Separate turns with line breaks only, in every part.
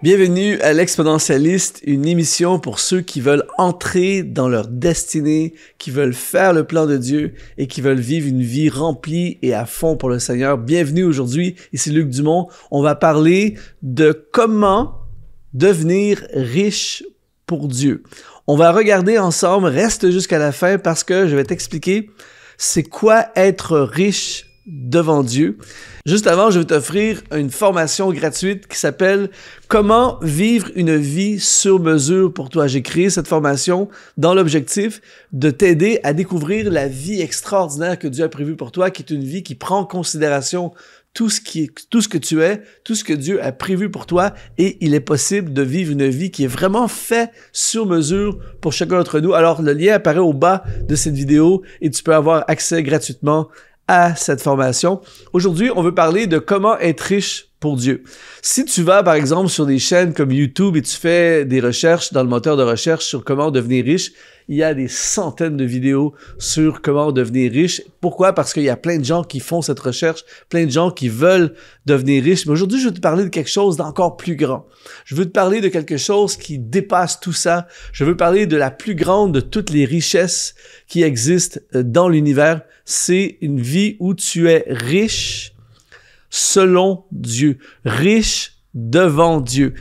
Bienvenue à l'Exponentialiste, une émission pour ceux qui veulent entrer dans leur destinée, qui veulent faire le plan de Dieu et qui veulent vivre une vie remplie et à fond pour le Seigneur. Bienvenue aujourd'hui, ici Luc Dumont. On va parler de comment devenir riche pour Dieu. On va regarder ensemble, reste jusqu'à la fin parce que je vais t'expliquer c'est quoi être riche devant Dieu. Juste avant, je vais t'offrir une formation gratuite qui s'appelle « Comment vivre une vie sur mesure pour toi ». J'ai créé cette formation dans l'objectif de t'aider à découvrir la vie extraordinaire que Dieu a prévue pour toi, qui est une vie qui prend en considération tout ce que tu es, tout ce que Dieu a prévu pour toi, et il est possible de vivre une vie qui est vraiment faite sur mesure pour chacun d'entre nous. Alors, le lien apparaît au bas de cette vidéo et tu peux avoir accès gratuitement à cette formation. Aujourd'hui, on veut parler de comment être riche pour Dieu. Si tu vas, par exemple, sur des chaînes comme YouTube et tu fais des recherches dans le moteur de recherche sur comment devenir riche, il y a des centaines de vidéos sur comment devenir riche. Pourquoi? Parce qu'il y a plein de gens qui font cette recherche, plein de gens qui veulent devenir riches. Mais aujourd'hui, je veux te parler de quelque chose d'encore plus grand. Je veux te parler de quelque chose qui dépasse tout ça. Je veux parler de la plus grande de toutes les richesses qui existent dans l'univers. C'est une vie où tu es riche selon Dieu, riche devant Dieu.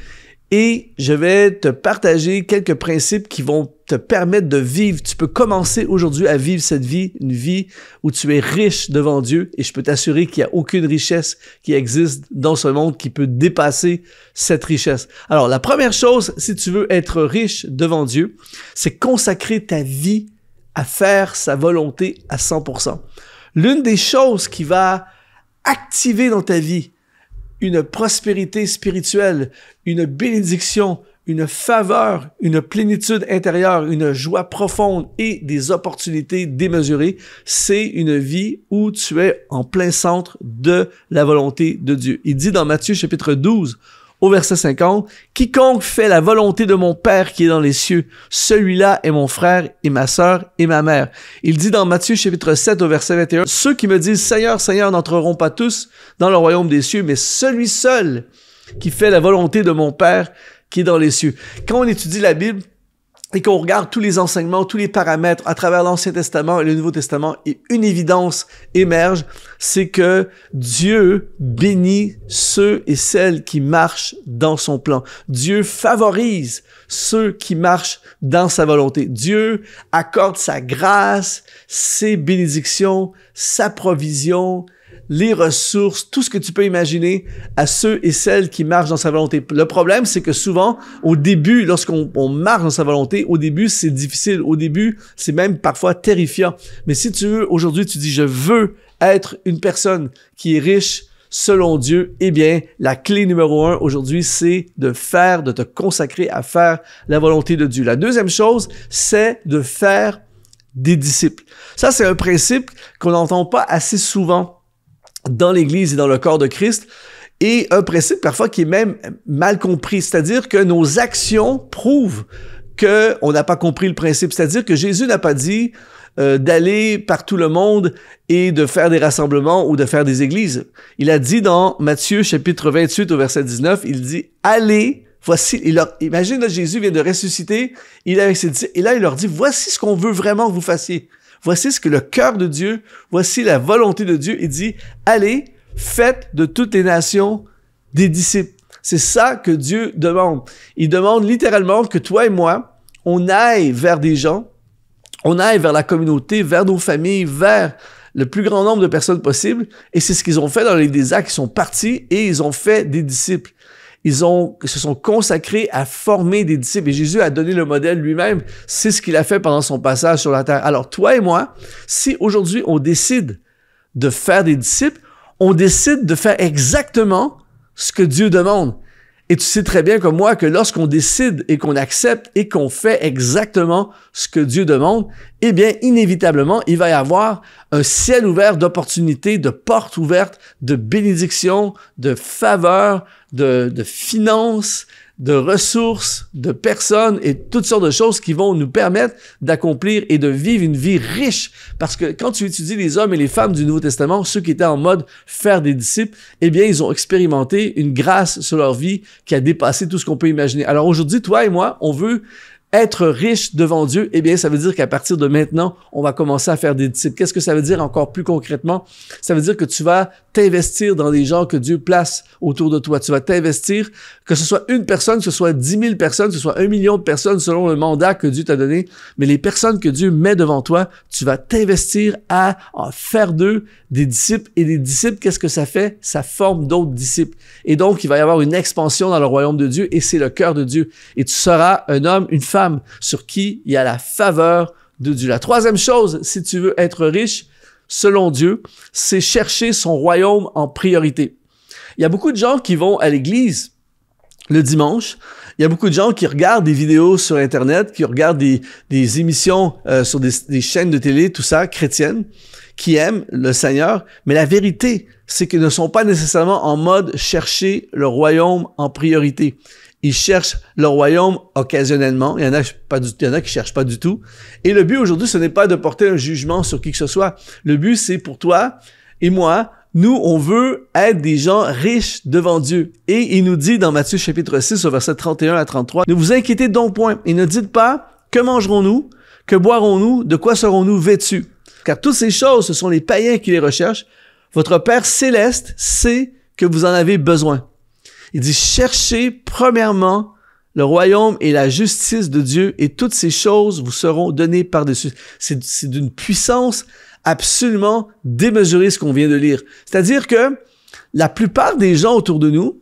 Et je vais te partager quelques principes qui vont te permettre de vivre. Tu peux commencer aujourd'hui à vivre cette vie, une vie où tu es riche devant Dieu. Et je peux t'assurer qu'il n'y a aucune richesse qui existe dans ce monde qui peut dépasser cette richesse. Alors, la première chose, si tu veux être riche devant Dieu, c'est consacrer ta vie à faire sa volonté à 100%. L'une des choses qui va activer dans ta vie une prospérité spirituelle, une bénédiction, une faveur, une plénitude intérieure, une joie profonde et des opportunités démesurées, c'est une vie où tu es en plein centre de la volonté de Dieu. Il dit dans Matthieu chapitre 12, au verset 50, « Quiconque fait la volonté de mon Père qui est dans les cieux, celui-là est mon frère et ma sœur et ma mère. » Il dit dans Matthieu chapitre 7 au verset 21, « Ceux qui me disent, Seigneur, Seigneur, n'entreront pas tous dans le royaume des cieux, mais celui seul qui fait la volonté de mon Père qui est dans les cieux. » Quand on étudie la Bible, et qu'on regarde tous les enseignements, tous les paramètres à travers l'Ancien Testament et le Nouveau Testament, et une évidence émerge, c'est que Dieu bénit ceux et celles qui marchent dans son plan. Dieu favorise ceux qui marchent dans sa volonté. Dieu accorde sa grâce, ses bénédictions, sa provision, les ressources, tout ce que tu peux imaginer à ceux et celles qui marchent dans sa volonté. Le problème, c'est que souvent, au début, lorsqu'on marche dans sa volonté, au début, c'est difficile. Au début, c'est même parfois terrifiant. Mais si tu veux, aujourd'hui, tu dis, je veux être une personne qui est riche selon Dieu, eh bien, la clé numéro 1 aujourd'hui, c'est de te consacrer à faire la volonté de Dieu. La deuxième chose, c'est de faire des disciples. Ça, c'est un principe qu'on n'entend pas assez souvent dans l'Église et dans le corps de Christ, et un principe parfois qui est même mal compris, c'est-à-dire que nos actions prouvent qu'on n'a pas compris le principe, c'est-à-dire que Jésus n'a pas dit d'aller par tout le monde et de faire des rassemblements ou de faire des églises. Il a dit dans Matthieu chapitre 28 au verset 19, il dit « Allez ». Voici, imagine, là, Jésus vient de ressusciter, il est avec ses disciples, et là, il leur dit, voici ce qu'on veut vraiment que vous fassiez. Voici ce que le cœur de Dieu, voici la volonté de Dieu. Il dit, allez, faites de toutes les nations des disciples. C'est ça que Dieu demande. Il demande littéralement que toi et moi, on aille vers des gens, on aille vers la communauté, vers nos familles, vers le plus grand nombre de personnes possible. Et c'est ce qu'ils ont fait dans les livre des Actes. Ils sont partis et ils ont fait des disciples. Ils se sont consacrés à former des disciples. Et Jésus a donné le modèle lui-même. C'est ce qu'il a fait pendant son passage sur la terre. Alors, toi et moi, si aujourd'hui on décide de faire des disciples, on décide de faire exactement ce que Dieu demande. Et tu sais très bien comme moi que lorsqu'on décide et qu'on accepte et qu'on fait exactement ce que Dieu demande, eh bien, inévitablement, il va y avoir un ciel ouvert d'opportunités, de portes ouvertes, de bénédictions, de faveurs, de finances, de ressources, de personnes et toutes sortes de choses qui vont nous permettre d'accomplir et de vivre une vie riche. Parce que quand tu étudies les hommes et les femmes du Nouveau Testament, ceux qui étaient en mode faire des disciples, eh bien, ils ont expérimenté une grâce sur leur vie qui a dépassé tout ce qu'on peut imaginer. Alors aujourd'hui, toi et moi, on veut être riche devant Dieu, eh bien, ça veut dire qu'à partir de maintenant, on va commencer à faire des disciples. Qu'est-ce que ça veut dire encore plus concrètement? Ça veut dire que tu vas t'investir dans les gens que Dieu place autour de toi. Tu vas t'investir, que ce soit une personne, que ce soit 10 000 personnes, que ce soit 1 million de personnes selon le mandat que Dieu t'a donné. Mais les personnes que Dieu met devant toi, tu vas t'investir à en faire d'eux des disciples. Et des disciples, qu'est-ce que ça fait? Ça forme d'autres disciples. Et donc, il va y avoir une expansion dans le royaume de Dieu et c'est le cœur de Dieu. Et tu seras un homme, une femme sur qui il y a la faveur de Dieu. La troisième chose, si tu veux être riche, selon Dieu, c'est chercher son royaume en priorité. Il y a beaucoup de gens qui vont à l'église le dimanche. Il y a beaucoup de gens qui regardent des vidéos sur Internet, qui regardent des émissions sur des chaînes de télé, tout ça, chrétiennes, qui aiment le Seigneur. Mais la vérité, c'est qu'ils ne sont pas nécessairement en mode chercher le royaume en priorité. Ils cherchent le royaume occasionnellement. Il y en a qui cherchent pas du tout. Et le but aujourd'hui, ce n'est pas de porter un jugement sur qui que ce soit. Le but, c'est pour toi et moi, nous, on veut être des gens riches devant Dieu. Et il nous dit dans Matthieu chapitre 6, au verset 31 à 33, « Ne vous inquiétez donc point et ne dites pas, que mangerons-nous, que boirons-nous, de quoi serons-nous vêtus? Car toutes ces choses, ce sont les païens qui les recherchent. Votre Père céleste sait que vous en avez besoin. » Il dit, cherchez premièrement le royaume et la justice de Dieu et toutes ces choses vous seront données par-dessus. C'est d'une puissance absolument démesurée ce qu'on vient de lire. C'est-à-dire que la plupart des gens autour de nous,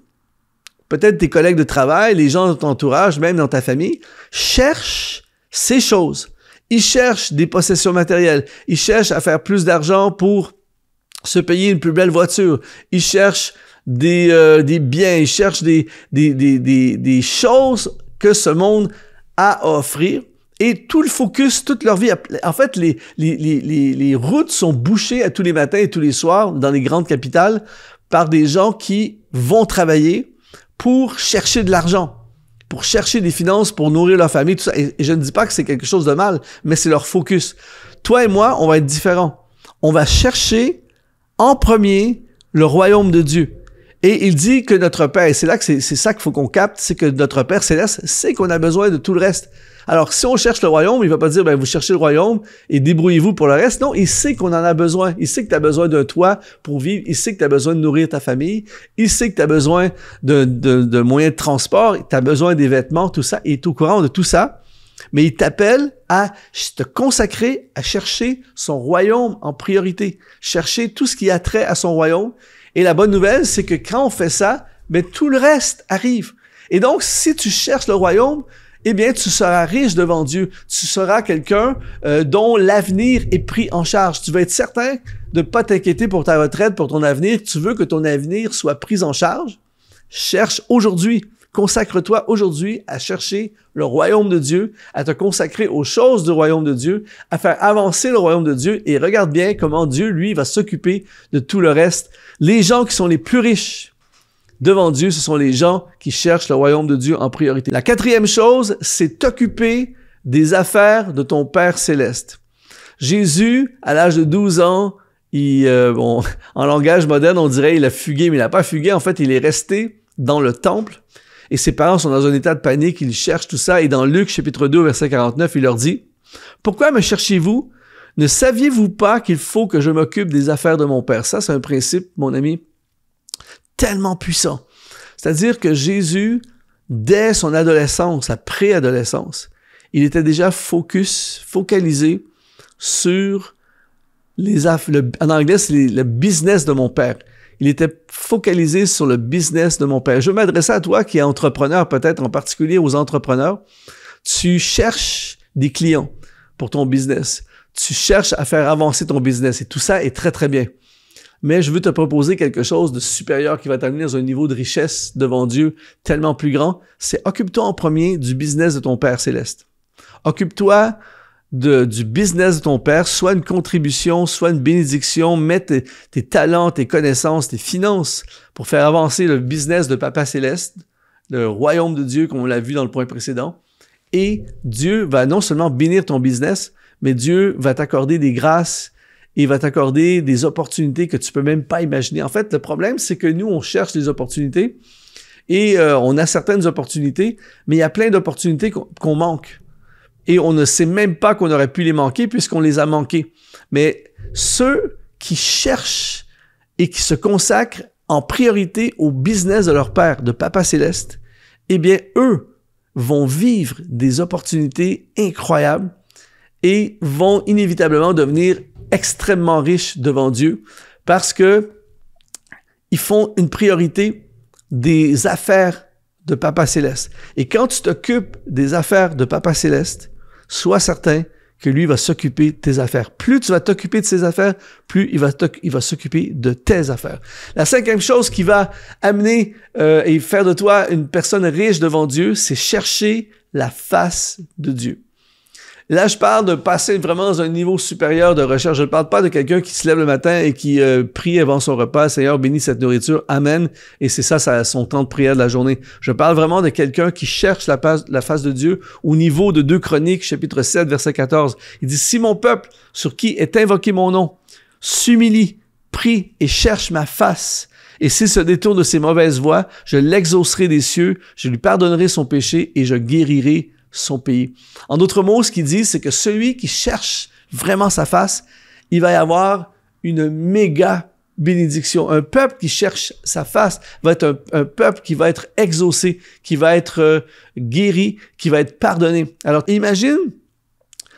peut-être tes collègues de travail, les gens de ton entourage, même dans ta famille, cherchent ces choses. Ils cherchent des possessions matérielles. Ils cherchent à faire plus d'argent pour se payer une plus belle voiture. Ils cherchent des biens, ils cherchent des choses que ce monde a à offrir et tout le focus, toute leur vie, en fait, les routes sont bouchées à tous les matins et tous les soirs dans les grandes capitales par des gens qui vont travailler pour chercher de l'argent, pour chercher des finances, pour nourrir leur famille, tout ça. Et je ne dis pas que c'est quelque chose de mal, mais c'est leur focus. Toi et moi, on va être différents. On va chercher en premier le royaume de Dieu. Et il dit que notre Père, et c'est là que c'est ça qu'il faut qu'on capte, c'est que notre Père céleste sait qu'on a besoin de tout le reste. Alors, si on cherche le royaume, il va pas dire, ben, vous cherchez le royaume et débrouillez-vous pour le reste. Non, il sait qu'on en a besoin. Il sait que tu as besoin d'un toit pour vivre. Il sait que tu as besoin de nourrir ta famille. Il sait que tu as besoin de moyens de transport. Tu as besoin des vêtements, tout ça. Il est au courant de tout ça. Mais il t'appelle à te consacrer, à chercher son royaume en priorité. Chercher tout ce qui a trait à son royaume. Et la bonne nouvelle, c'est que quand on fait ça, ben, tout le reste arrive. Et donc, si tu cherches le royaume, eh bien, tu seras riche devant Dieu. Tu seras quelqu'un dont l'avenir est pris en charge. Tu vas être certain de ne pas t'inquiéter pour ta retraite, pour ton avenir. Tu veux que ton avenir soit pris en charge? Cherche aujourd'hui. Consacre-toi aujourd'hui à chercher le royaume de Dieu, à te consacrer aux choses du royaume de Dieu, à faire avancer le royaume de Dieu et regarde bien comment Dieu, lui, va s'occuper de tout le reste. Les gens qui sont les plus riches devant Dieu, ce sont les gens qui cherchent le royaume de Dieu en priorité. La quatrième chose, c'est t'occuper des affaires de ton Père céleste. Jésus, à l'âge de 12 ans, en langage moderne, on dirait il a fugué, mais il n'a pas fugué. En fait, il est resté dans le temple. Et ses parents sont dans un état de panique, ils cherchent tout ça. Et dans Luc, chapitre 2, verset 49, il leur dit, « Pourquoi me cherchez-vous? Ne saviez-vous pas qu'il faut que je m'occupe des affaires de mon Père? » Ça, c'est un principe, mon ami, tellement puissant. C'est-à-dire que Jésus, dès son adolescence, sa préadolescence, il était déjà focalisé sur les affaires. En anglais, c'est le business de mon Père. Il était focalisé sur le business de mon Père. Je veux m'adresser à toi qui es entrepreneur, peut-être en particulier aux entrepreneurs. Tu cherches des clients pour ton business. Tu cherches à faire avancer ton business et tout ça est très, très bien. Mais je veux te proposer quelque chose de supérieur qui va t'amener dans un niveau de richesse devant Dieu tellement plus grand. C'est occupe-toi en premier du business de ton Père céleste. Occupe-toi du business de ton Père, soit une contribution, soit une bénédiction, mets tes talents, tes connaissances, tes finances pour faire avancer le business de Papa Céleste, le royaume de Dieu, comme on l'a vu dans le point précédent. Et Dieu va non seulement bénir ton business, mais Dieu va t'accorder des grâces et va t'accorder des opportunités que tu peux même pas imaginer. En fait, le problème, c'est que nous, on cherche des opportunités et on a certaines opportunités, mais il y a plein d'opportunités qu'on manque. Et on ne sait même pas qu'on aurait pu les manquer puisqu'on les a manquées. Mais ceux qui cherchent et qui se consacrent en priorité au business de leur Père, de Papa Céleste, eh bien, eux vont vivre des opportunités incroyables et vont inévitablement devenir extrêmement riches devant Dieu parce que ils font une priorité des affaires de Papa Céleste. Et quand tu t'occupes des affaires de Papa Céleste, sois certain que lui va s'occuper de tes affaires. Plus tu vas t'occuper de ses affaires, plus il va s'occuper de tes affaires. La cinquième chose qui va amener et faire de toi une personne riche devant Dieu, c'est chercher la face de Dieu. Là, je parle de passer vraiment dans un niveau supérieur de recherche. Je ne parle pas de quelqu'un qui se lève le matin et qui prie avant son repas. Seigneur, bénis cette nourriture. Amen. Et c'est ça son temps de prière de la journée. Je parle vraiment de quelqu'un qui cherche la face de Dieu au niveau de 2 Chroniques, chapitre 7, verset 14. Il dit, « Si mon peuple, sur qui est invoqué mon nom, s'humilie, prie et cherche ma face, et s'il se détourne de ses mauvaises voies, je l'exaucerai des cieux, je lui pardonnerai son péché et je guérirai son pays. » En d'autres mots, ce qu'il dit, c'est que celui qui cherche vraiment sa face, il va y avoir une méga bénédiction. Un peuple qui cherche sa face va être un peuple qui va être exaucé, qui va être guéri, qui va être pardonné. Alors, imagine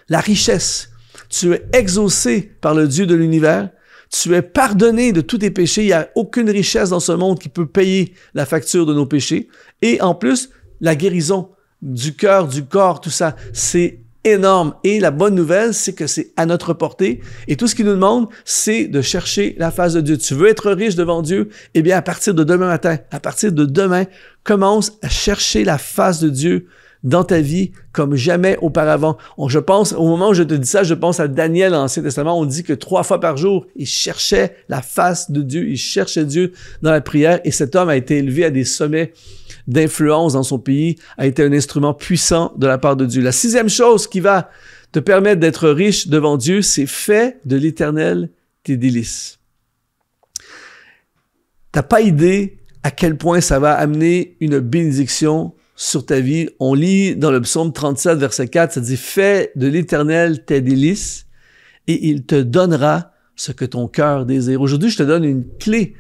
la richesse. Tu es exaucé par le Dieu de l'univers. Tu es pardonné de tous tes péchés. Il n'y a aucune richesse dans ce monde qui peut payer la facture de nos péchés. Et en plus, la guérison du cœur, du corps, tout ça, c'est énorme. Et la bonne nouvelle, c'est que c'est à notre portée. Et tout ce qu'il nous demande, c'est de chercher la face de Dieu. Tu veux être riche devant Dieu? Eh bien, à partir de demain matin, à partir de demain, commence à chercher la face de Dieu dans ta vie comme jamais auparavant. Je pense, au moment où je te dis ça, je pense à Daniel dans l'Ancien Testament. On dit que 3 fois par jour, il cherchait la face de Dieu. Il cherchait Dieu dans la prière. Et cet homme a été élevé à des sommets d'influence dans son pays, a été un instrument puissant de la part de Dieu. La 6e chose qui va te permettre d'être riche devant Dieu, c'est fais de l'Éternel tes délices. T'as pas idée à quel point ça va amener une bénédiction sur ta vie. On lit dans le psaume 37, verset 4, ça dit « Fais de l'Éternel tes délices et il te donnera ce que ton cœur désire. » Aujourd'hui, je te donne une clé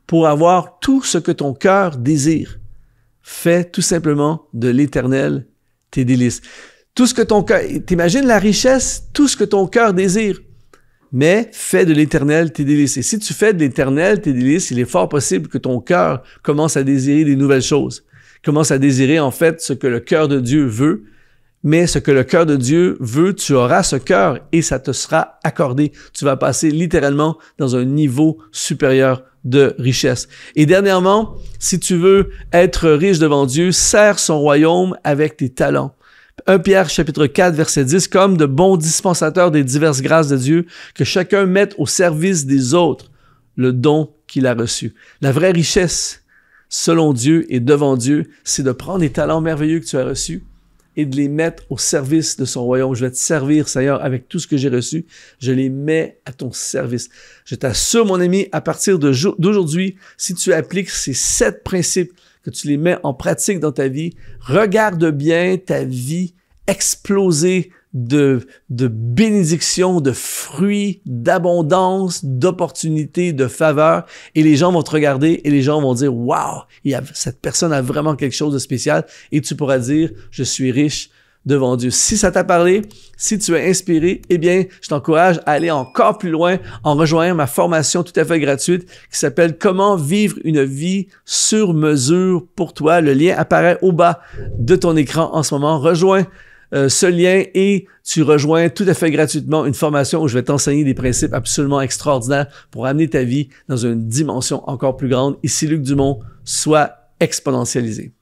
pour avoir tout ce que ton cœur désire. Fais tout simplement de l'Éternel tes délices. Tout ce que ton cœur, t'imagines la richesse, tout ce que ton cœur désire. Mais fais de l'Éternel tes délices. Et si tu fais de l'Éternel tes délices, il est fort possible que ton cœur commence à désirer des nouvelles choses. Commence à désirer en fait ce que le cœur de Dieu veut. Mais ce que le cœur de Dieu veut, tu auras ce cœur et ça te sera accordé. Tu vas passer littéralement dans un niveau supérieur de richesse. Et dernièrement, si tu veux être riche devant Dieu, sers son royaume avec tes talents. 1 Pierre chapitre 4 verset 10, comme de bons dispensateurs des diverses grâces de Dieu, que chacun mette au service des autres le don qu'il a reçu. La vraie richesse, selon Dieu et devant Dieu, c'est de prendre les talents merveilleux que tu as reçus et de les mettre au service de son royaume. Je vais te servir, Seigneur, avec tout ce que j'ai reçu. Je les mets à ton service. Je t'assure, mon ami, à partir d'aujourd'hui, si tu appliques ces 7 principes, que tu les mets en pratique dans ta vie, regarde bien ta vie exploser de bénédictions, de fruits, d'abondance, d'opportunités, de faveurs. Et les gens vont te regarder et les gens vont dire « Wow, cette personne a vraiment quelque chose de spécial. » Et tu pourras dire « Je suis riche devant Dieu. » Si ça t'a parlé, si tu es inspiré, eh bien, je t'encourage à aller encore plus loin en rejoignant ma formation tout à fait gratuite qui s'appelle « Comment vivre une vie sur mesure pour toi ». Le lien apparaît au bas de ton écran en ce moment. Rejoins ce lien et tu rejoins tout à fait gratuitement une formation où je vais t'enseigner des principes absolument extraordinaires pour amener ta vie dans une dimension encore plus grande. Ici Luc Dumont, sois exponentialisé.